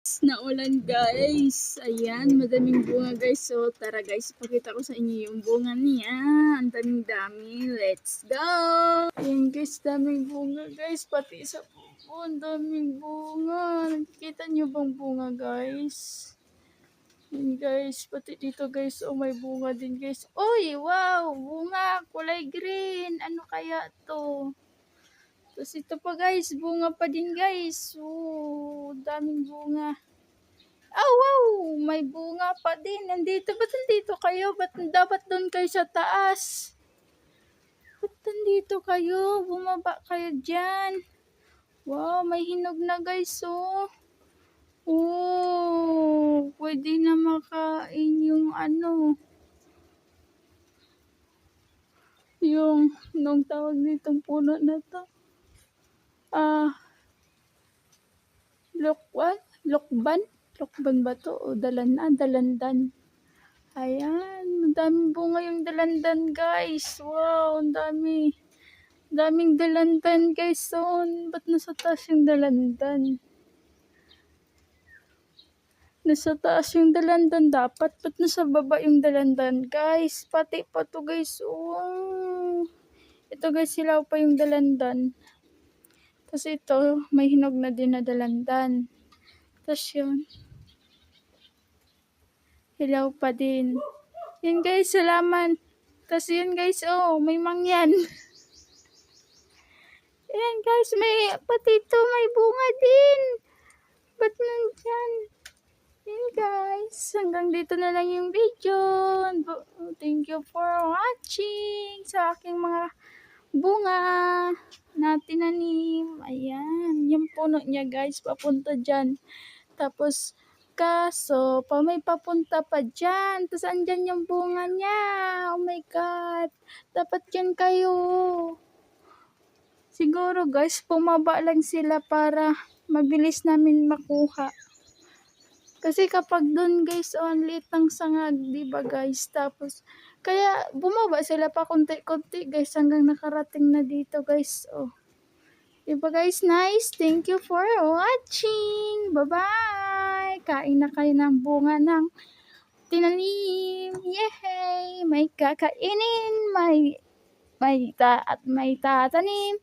Naulan guys. Ayan, madaming bunga guys. So tara guys, pakita ko sa inyo yung bunga niya. Ang daming-dami. Let's go! Ayan guys, daming bunga guys. Pati sa pupo, ang daming bunga. Nakikita nyo bang bunga guys? Ayan guys, pati dito guys. Oh, may bunga din guys. Uy, wow! Bunga, kulay green. Ano kaya to? Tapos ito pa guys, bunga pa din guys. Oh, daming bunga. Oh, wow! May bunga pa din. Ba't nandito kayo? Ba't dapat doon kayo sa taas? Ba't nandito kayo? Bumaba kayo dyan. Wow, may hinog na guys, oh. Oh, pwede na makain yung ano. Yung, nung tawag nitong puno na to. Lokban? Lokban ba to? O dalandan. Ayan, ang daming bunga yung dalandan guys. Wow, ang dami. Daming dalandan guys. So, ba't nasa taas yung dalandan? Nasa taas yung dalandan dapat. Ba't nasa baba yung dalandan guys? Pati pa to guys. Oh. Ito guys, silaw pa yung dalandan. Tapos ito, may hinog na din na dalandan. Tapos yun. Hilaw pa din. Yun guys, salamat. Tapos yun guys, oh, may mangyan. Ayan guys, pati ito may bunga din. Ba't nandyan? Ayan guys, hanggang dito na lang yung video. Thank you for watching sa aking mga bunga na tinanim. Ayan, yung puno niya guys, papunta dyan. Tapos, kaso, may papunta pa dyan. Tapos, andyan yung bunga niya. Oh my God. Dapat dyan kayo. Siguro guys, pumaba lang sila para mabilis namin makuha. Kasi kapag doon guys, ang liit ng sangag, diba guys? Tapos, kaya bumaba sila pa konti-konti guys hanggang nakarating na dito guys. Oh. Diba guys, nice? Thank you for watching. Bye-bye! Kain na kayo ng bunga ng tinanim. Yay! May kakainin, may tatanim,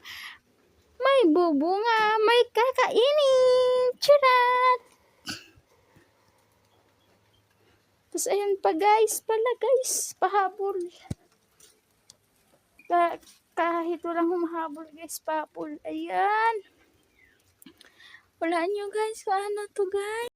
may bubunga, may kakainin. Charat! Tapos ayun pa guys, pahabol. Kahit walang humahabol guys, pahabol. Ayan. Wala nyo guys, paano to guys?